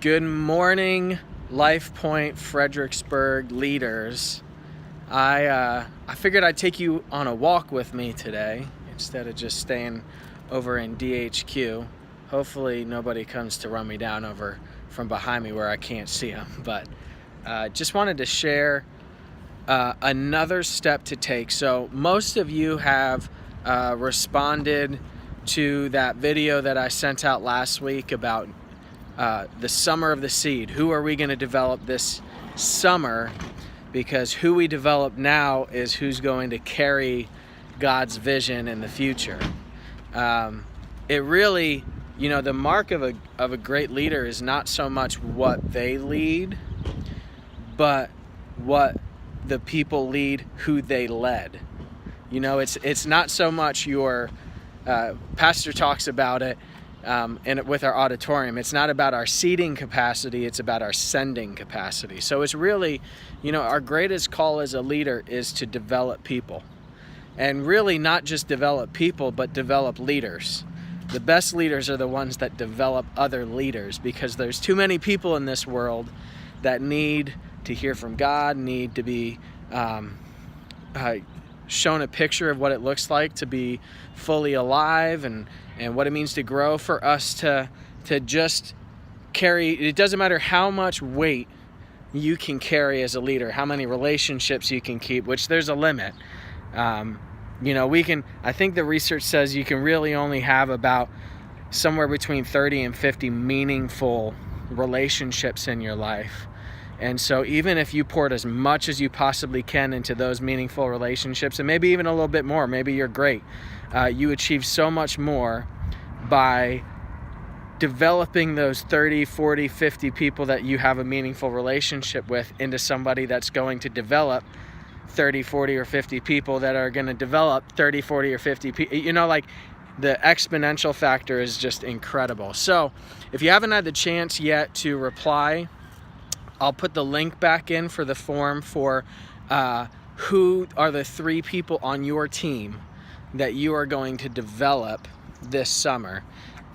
Good morning, Life Point Fredericksburg leaders. I figured I'd take you on a walk with me today instead of just staying over in DHQ. Hopefully nobody comes to run me down over from behind me where I can't see them. But just wanted to share another step to take. So most of you have responded to that video that I sent out last week about the summer of the seed. Who are we going to develop this summer? Because who we develop now is who's going to carry God's vision in the future. It really, the mark of a great leader is not so much what they lead, but what the people lead who they led. It's not so much your pastor talks about it and with our auditorium. It's not about our seating capacity, it's about our sending capacity. So it's really, our greatest call as a leader is to develop people. And really not just develop people, but develop leaders. The best leaders are the ones that develop other leaders, because there's too many people in this world that need to hear from God, need to be shown a picture of what it looks like to be fully alive and what it means to grow, for us to just carry. It doesn't matter how much weight you can carry as a leader, how many relationships you can keep, which there's a limit. I think the research says you can really only have about somewhere between 30 and 50 meaningful relationships in your life. And so even if you poured as much as you possibly can into those meaningful relationships, and maybe even a little bit more, maybe you're great, you achieve so much more by developing those 30, 40, 50 people that you have a meaningful relationship with into somebody that's going to develop 30, 40, or 50 people that are going to develop 30, 40, or 50 people. The exponential factor is just incredible. So if you haven't had the chance yet to reply, I'll put the link back in for the form for who are the 3 people on your team that you are going to develop this summer.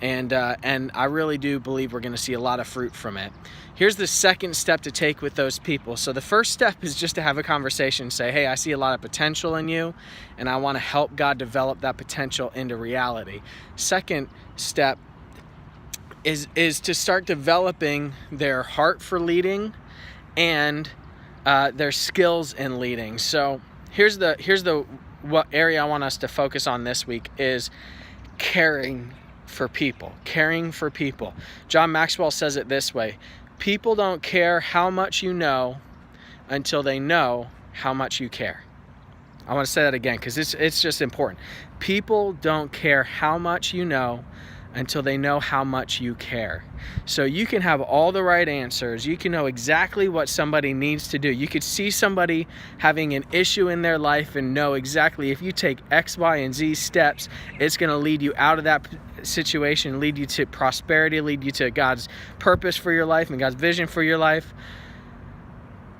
And I really do believe we're going to see a lot of fruit from it. Here's the second step to take with those people. So the first step is just to have a conversation, say, hey, I see a lot of potential in you, and I want to help God develop that potential into reality. Second step is to start developing their heart for leading and their skills in leading. So here's what area I want us to focus on this week is caring for people. John Maxwell says it this way: people don't care how much you know until they know how much you care. I want to say that again because it's just important. People don't care how much you know until they know how much you care. So you can have all the right answers. You can know exactly what somebody needs to do. You could see somebody having an issue in their life and know exactly if you take X, Y, and Z steps, it's going to lead you out of that situation, lead you to prosperity, lead you to God's purpose for your life and God's vision for your life.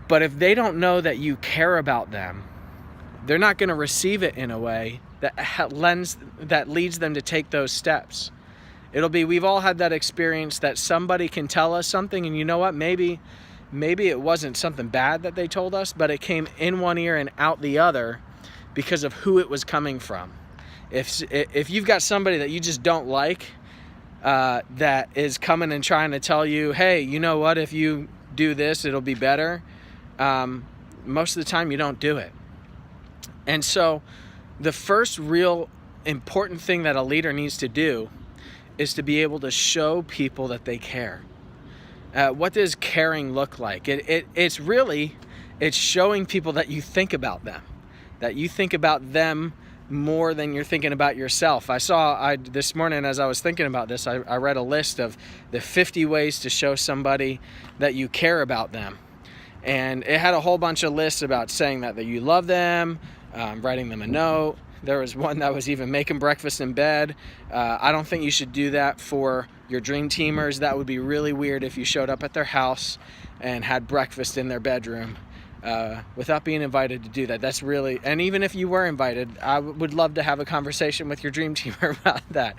But if they don't know that you care about them, they're not going to receive it in a way that leads them to take those steps. It'll be, we've all had that experience that somebody can tell us something, and you know what, maybe it wasn't something bad that they told us, but it came in one ear and out the other because of who it was coming from. If you've got somebody that you just don't like, that is coming and trying to tell you, hey, you know what, if you do this, it'll be better, most of the time you don't do it. And so the first real important thing that a leader needs to do is to be able to show people that they care. What does caring look like? It's showing people that you think about them, that you think about them more than you're thinking about yourself. This morning as I was thinking about this, I read a list of the 50 ways to show somebody that you care about them. And it had a whole bunch of lists about saying that you love them, writing them a note. There was one that was even making breakfast in bed. I don't think you should do that for your dream teamers. That would be really weird if you showed up at their house and had breakfast in their bedroom without being invited to do that. That's really, and even if you were invited, I would love to have a conversation with your dream teamer about that.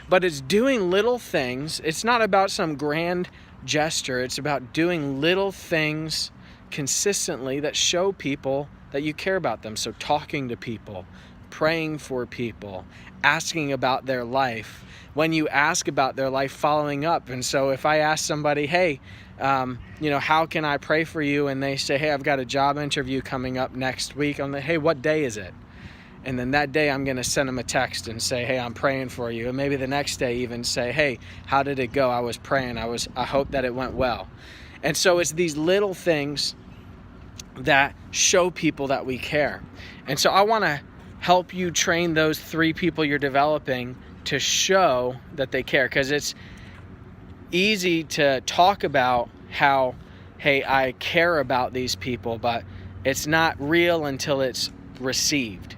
But it's doing little things. It's not about some grand gesture. It's about doing little things consistently that show people that you care about them. So talking to people, praying for people, asking about their life. When you ask about their life, following up. And so if I ask somebody, hey, how can I pray for you? And they say, hey, I've got a job interview coming up next week. I'm like, hey, what day is it? And then that day I'm going to send them a text and say, hey, I'm praying for you. And maybe the next day even say, hey, how did it go? I was praying. I hope that it went well. And so it's these little things that show people that we care. And so I want to help you train those 3 people you're developing to show that they care, because it's easy to talk about how, hey, I care about these people, but it's not real until it's received.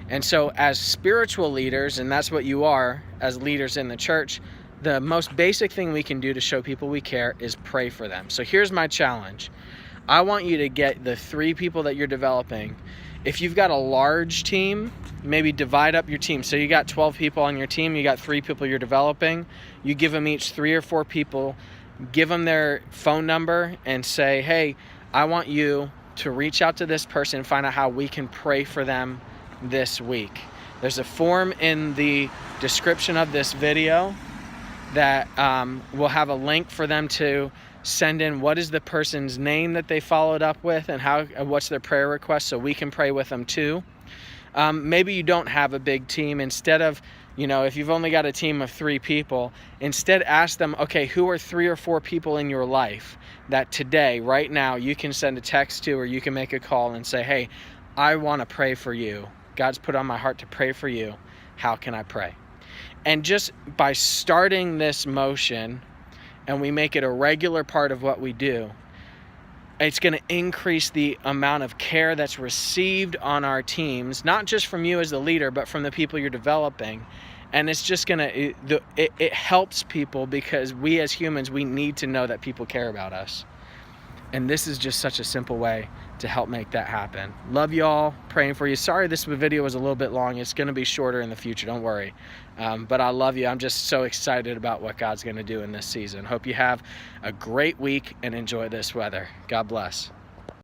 And so as spiritual leaders, and that's what you are as leaders in the church, the most basic thing we can do to show people we care is pray for them. So here's my challenge. I want you to get the 3 people that you're developing. If you've got a large team, maybe divide up your team. So you got 12 people on your team, you got 3 people you're developing. You give them each 3 or 4 people, give them their phone number and say, hey, I want you to reach out to this person and find out how we can pray for them this week. There's a form in the description of this video that will have a link for them to send in what is the person's name that they followed up with and what's their prayer request, so we can pray with them too. Maybe you don't have a big team. Instead of, if you've only got a team of 3 people, instead ask them, okay, who are 3 or 4 people in your life that today, right now, you can send a text to, or you can make a call and say, hey, I want to pray for you. God's put on my heart to pray for you. How can I pray? And just by starting this motion, and we make it a regular part of what we do, it's going to increase the amount of care that's received on our teams, not just from you as the leader, but from the people you're developing. And it's just going to, it helps people, because we as humans, we need to know that people care about us. And this is just such a simple way to help make that happen. Love y'all, praying for you. Sorry this video was a little bit long. It's going to be shorter in the future, don't worry. But I love you. I'm just so excited about what God's going to do in this season. Hope you have a great week and enjoy this weather. God bless.